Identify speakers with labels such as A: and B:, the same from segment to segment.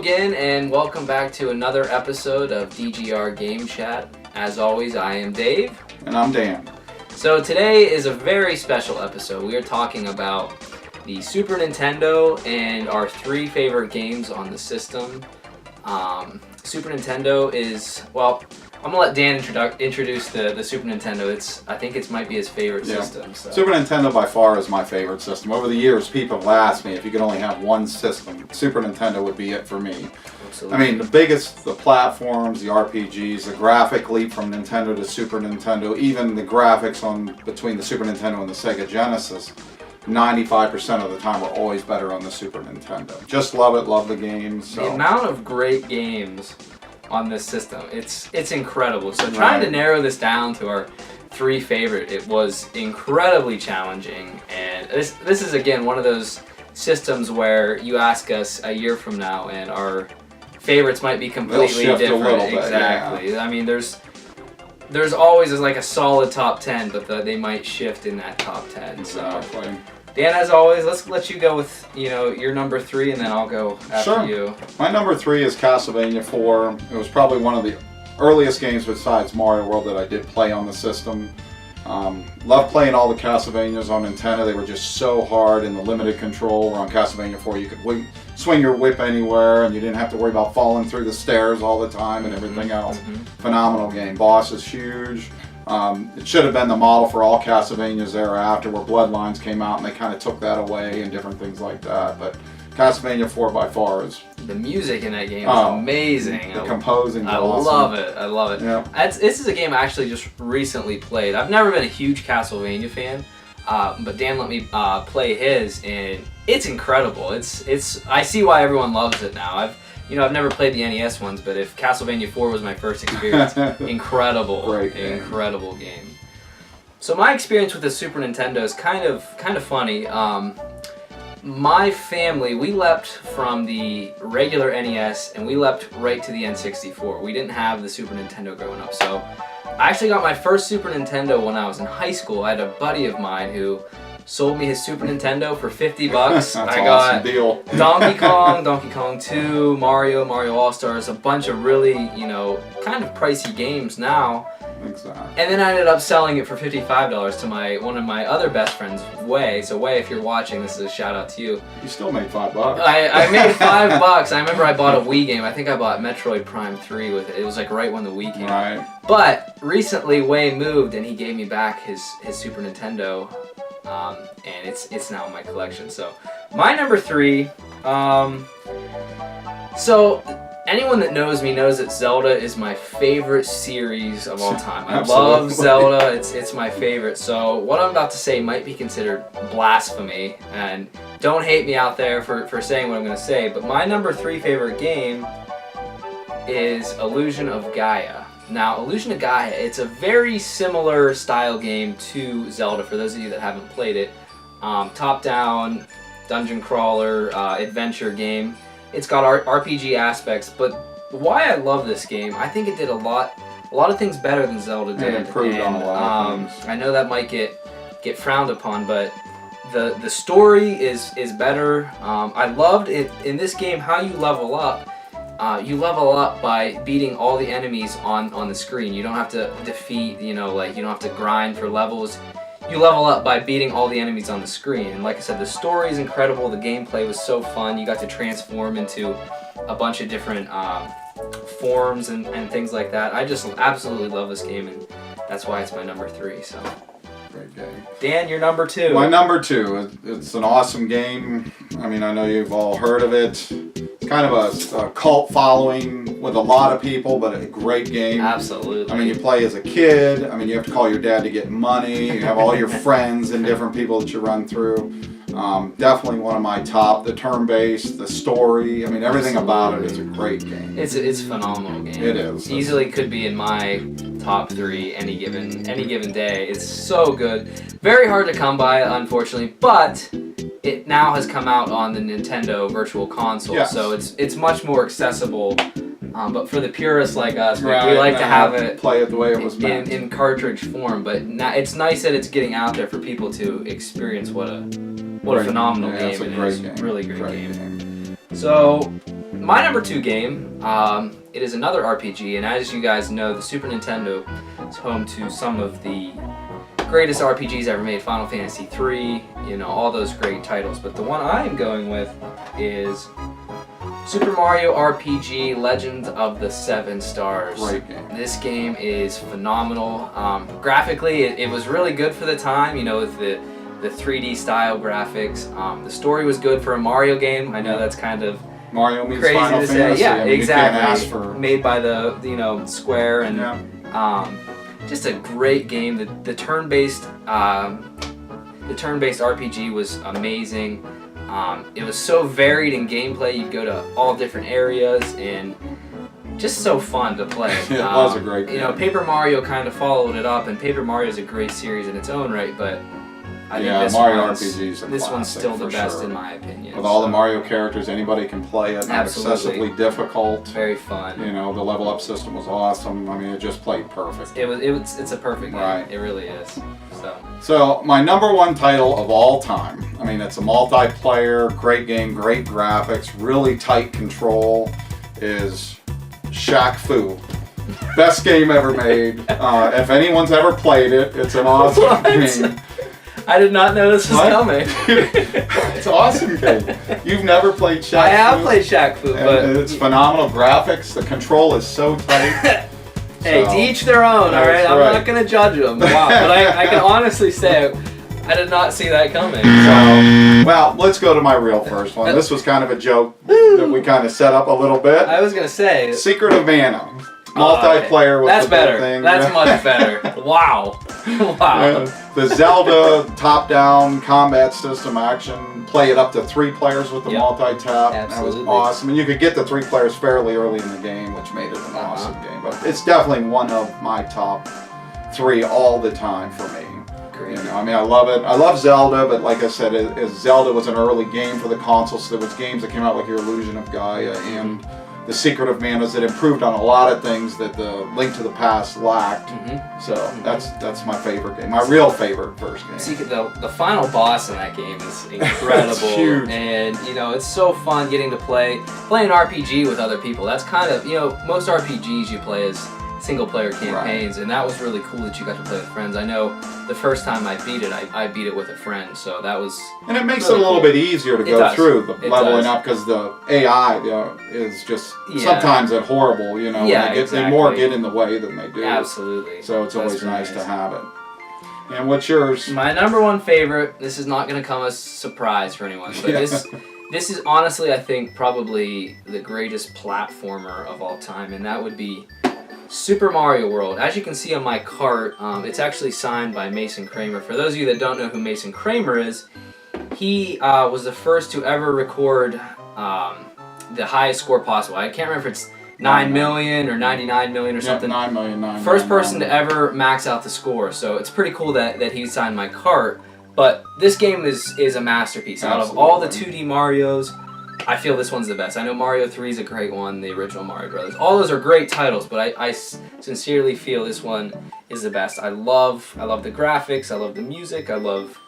A: again, and welcome back to another episode of DGR Game Chat. As always, I am Dave.
B: And I'm Dan.
A: So today is a very special episode. We are talking about the Super Nintendo and our three favorite games on the system. Super Nintendo is, well, I'm going to let Dan introduce the Super Nintendo. I think it might be his favorite system. So.
B: Super Nintendo by far is my favorite system. Over the years, people have asked me if you could only have one system, Super Nintendo would be it for me.
A: Absolutely.
B: I mean, the platforms, the RPGs, the graphic leap from Nintendo to Super Nintendo, even the graphics between the Super Nintendo and the Sega Genesis, 95% of the time were always better on the Super Nintendo. Just love it, love the games. So.
A: The amount of great games on this system, it's incredible. So trying to narrow this down to our three favorite, it was incredibly challenging. And this is again one of those systems where you ask us a year from now and our favorites might be completely different.
B: A little bit,
A: exactly.
B: Yeah.
A: I mean, there's always like a solid top 10, but they might shift in that top 10.
B: Exactly.
A: So, Dan, as always, let's let you go with your number 3, and then I'll go after you.
B: My number 3 is Castlevania 4. It was probably one of the earliest games besides Mario World that I did play on the system. Loved playing all the Castlevanias on Nintendo. They were just so hard in the limited control. Where on Castlevania 4 you could swing your whip anywhere and you didn't have to worry about falling through the stairs all the time and everything else. Phenomenal game. Boss is huge. It should have been the model for all Castlevanias thereafter, where Bloodlines came out and they kind of took that away and different things like that. But Castlevania 4 by far is...
A: The music in that game is amazing.
B: The composing is awesome.
A: I love it. Yeah. This is a game I actually just recently played. I've never been a huge Castlevania fan, but Dan let me play his, and it's incredible. I see why everyone loves it now. I've never played the NES ones, but if Castlevania 4 was my first experience, incredible game. So my experience with the Super Nintendo is kind of funny. My family, we leapt from the regular NES and we leapt right to the N64. We didn't have the Super Nintendo growing up, so I actually got my first Super Nintendo when I was in high school. I had a buddy of mine who sold me his Super Nintendo for $50.
B: That's
A: I
B: an
A: got
B: awesome deal.
A: Donkey Kong 2, Mario All-Stars, a bunch of really, kind of pricey games now.
B: Exactly.
A: And then I ended up selling it for $55 to one of my other best friends, Way. So Way, if you're watching, this is a shout out to you.
B: You still made $5.
A: I made $5. I remember I bought a Wii game. I think I bought Metroid Prime 3 with it. It was like right when the Wii came out.
B: Right.
A: But recently Way moved and he gave me back his Super Nintendo. And it's now in my collection. So my number 3, so anyone that knows me knows that Zelda is my favorite series of all time. I love Zelda, it's my favorite. So what I'm about to say might be considered blasphemy, and don't hate me out there for saying what I'm going to say, but my number 3 favorite game is Illusion of Gaia. Now, Illusion of Gaia, it's a very similar style game to Zelda, for those of you that haven't played it. Top-down, dungeon crawler, adventure game. It's got RPG aspects, but why I love this game, I think it did a lot of things better than Zelda did.
B: It improved on a lot of things.
A: I know that might get frowned upon, but the story is better. I loved it in this game how you level up. You level up by beating all the enemies on the screen. You don't have to defeat, you don't have to grind for levels. You level up by beating all the enemies on the screen. And like I said, the story is incredible. The gameplay was so fun. You got to transform into a bunch of different forms and things like that. I just absolutely love this game, and that's why it's my number 3. So.
B: Great game.
A: Dan, your number 2.
B: My number 2. It's an awesome game. I mean, I know you've all heard of it. It's kind of a cult following with a lot of people, but a great game.
A: Absolutely.
B: I mean, you play as a kid. I mean, you have to call your dad to get money. You have all your friends and different people that you run through. Definitely one of my top. The turn-based, the story. I mean, everything about it is a great game.
A: It's a phenomenal game.
B: It is.
A: Easily could be in my top 3 any given day. It's so good. Very hard to come by, unfortunately, but it now has come out on the Nintendo Virtual Console, so it's much more accessible. But for the purists like us, we like to have it
B: play it the way it was meant
A: in cartridge form. But it's nice that it's getting out there for people to experience what a phenomenal game it is.
B: Game.
A: Really great game. So my number 2 game, it is another RPG, and as you guys know, the Super Nintendo is home to some of the greatest RPGs ever made, Final Fantasy III, you know, all those great titles. But the one I'm going with is Super Mario RPG Legend of the Seven Stars.
B: Great game.
A: This game is phenomenal. Graphically, it was really good for the time, you know, with the 3D style graphics. The story was good for a Mario game. I know that's kind of
B: Mario meets
A: crazy
B: Final
A: to
B: Fantasy.
A: say. Yeah,
B: I mean,
A: exactly.
B: You can't ask for...
A: Made by the, you know, Square, and just a great game. The turn-based RPG was amazing. It was so varied in gameplay. You'd go to all different areas and just so fun to play.
B: It was a great game.
A: You know, Paper Mario kind of followed it up, and Paper Mario is a great series in its own right, but I think this one's still the best in my opinion.
B: With all the Mario characters, anybody can play it. Not excessively difficult.
A: Very fun.
B: You know, the level up system was awesome. I mean, it just played perfect.
A: It's a perfect game.
B: Right.
A: It really is.
B: So my number 1 title of all time. I mean, it's a multiplayer, great game, great graphics, really tight control. Is Shaq-Fu. Best game ever made. If anyone's ever played it, it's an awesome game.
A: I did not know this was coming.
B: It's an awesome game. You've never played Shaq-Fu?
A: I have played Shaq-Fu, but
B: it's phenomenal graphics. The control is so tight.
A: Hey, to each their own, alright? I'm not going to judge them. Wow. But I can honestly say I did not see that coming.
B: So, well, let's go to my real first one. This was kind of a joke that we kind of set up a little bit.
A: I was going to say...
B: Secret of Mana. Multiplayer with
A: That's
B: the
A: better.
B: thing.
A: That's much better. Wow. Wow.
B: The Zelda top-down combat system action. Play it up to 3 players with the multi-tap. That was awesome. And you could get the 3 players fairly early in the game, which made it an awesome game. But it's definitely one of my top 3 all the time for me.
A: Great.
B: You know, I mean, I love it. I love Zelda, but like I said, Zelda was an early game for the console, so there was games that came out like your Illusion of Gaia and the Secret of Mana that improved on a lot of things that the Link to the Past lacked. So that's my favorite game. My real favorite first game.
A: See, the final boss in that game is incredible.
B: It's huge.
A: And, you know, it's so fun getting to play an RPG with other people. That's kind of, you know, most RPGs you play as single-player campaigns, and that was really cool that you got to play with friends. I know the first time I beat it, I beat it with a friend, so that was
B: And it makes it a little bit easier to go through the leveling up, because the AI is just sometimes horrible, you know. They more get in the way than they do.
A: Absolutely.
B: So it's always nice to have it. And what's yours?
A: My number 1 favorite, this is not going to come as a surprise for anyone, but this is honestly, I think, probably the greatest platformer of all time, and that would be Super Mario World. As you can see on my cart, it's actually signed by Mason Cramer. For those of you that don't know who Mason Cramer is, he was the first to ever record the highest score possible. I can't remember if it's 9 million or 99 million or something.
B: 9 million.
A: First person to ever max out the score. So it's pretty cool that he signed my cart. But this game is a masterpiece. Out of all the 2D Marios, I feel this one's the best. I know Mario 3 is a great one, the original Mario Brothers. All those are great titles, but I sincerely feel this one is the best. I love the graphics, I love the music, I love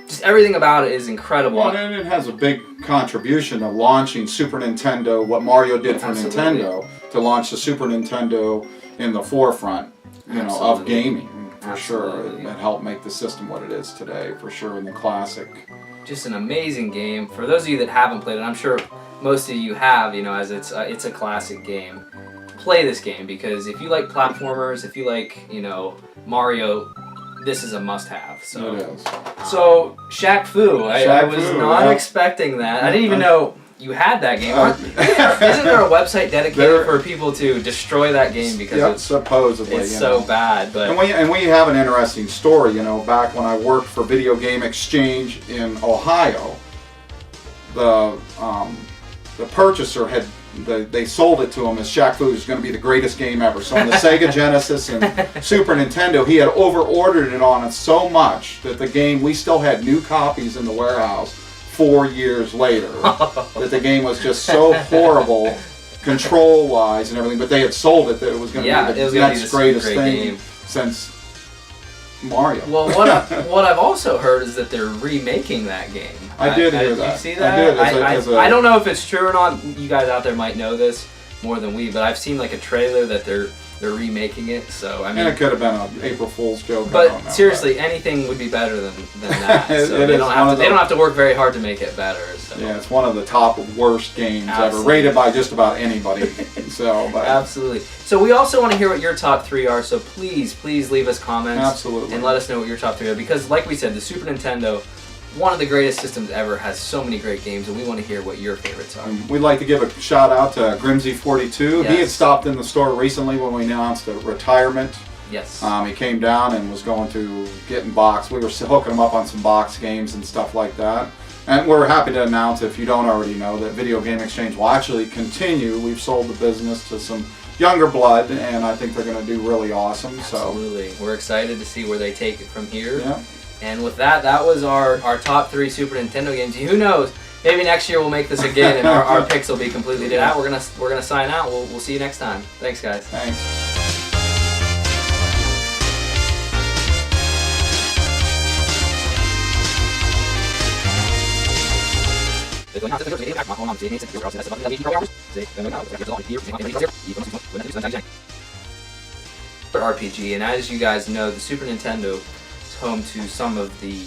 A: just everything about it is incredible.
B: Well, and it has a big contribution to launching Super Nintendo, what Mario did for Nintendo, to launch the Super Nintendo in the forefront, you know, of gaming, for sure. It helped make the system what it is today, for sure, in the classic.
A: Just an amazing game. For those of you that haven't played it, I'm sure most of you have, you know, as it's a classic game. Play this game, because if you like platformers, if you like, you know, Mario, this is a must-have. So
B: it is.
A: So Shaq-Fu, I was not expecting that. I didn't even know you had that game. Isn't there a website dedicated for people to destroy that game because it's
B: supposedly
A: it's so bad? But
B: and we have an interesting story. You know, back when I worked for Video Game Exchange in Ohio, the purchaser they sold it to him as Shaq-Fu is going to be the greatest game ever. So on the Sega Genesis and Super Nintendo, he had over-ordered it on us so much that the game, we still had new copies in the warehouse 4 years later. That the game was just so horrible, control-wise and everything, but they had sold it that it was going to be the next greatest thing since Mario.
A: Well, what I've also heard is that they're remaking that game.
B: I did hear
A: Did
B: that.
A: you see that?
B: I did.
A: I don't know if it's true or not. You guys out there might know this more than we, but I've seen like a trailer that they're remaking it. So I mean,
B: and it could have been an April Fool's joke.
A: But
B: I don't know,
A: seriously, anything would be better than that. So
B: It
A: they
B: is
A: don't
B: one
A: have to.
B: of
A: They don't
B: the-
A: have to work very hard to make it better. So.
B: Yeah, it's one of the top worst games ever,
A: Absolutely.
B: rated by just about anybody. So, but
A: Absolutely. So we also want to hear what your top 3 are. So please leave us comments.
B: Absolutely.
A: And let us know what your top 3 are, because like we said, the Super Nintendo, one of the greatest systems ever, has so many great games, and we want to hear what your favorites are.
B: We'd like to give a shout out to Grimsy42.
A: Yes.
B: He had stopped in the store recently when we announced a retirement.
A: Yes.
B: He came down and was going to get in box. We were hooking him up on some box games and stuff like that. And we're happy to announce, if you don't already know, that Video Game Exchange will actually continue. We've sold the business to some younger blood, and I think they're going to do really awesome.
A: Absolutely. We're excited to see where they take it from here.
B: So, yeah.
A: And with that, that was our top 3 Super Nintendo games. Who knows? Maybe next year we'll make this again, and our picks will be completely different. We're gonna sign out. We'll see you next time. Thanks, guys.
B: Thanks.
A: RPG, and as you guys know, the Super Nintendo is home to some of the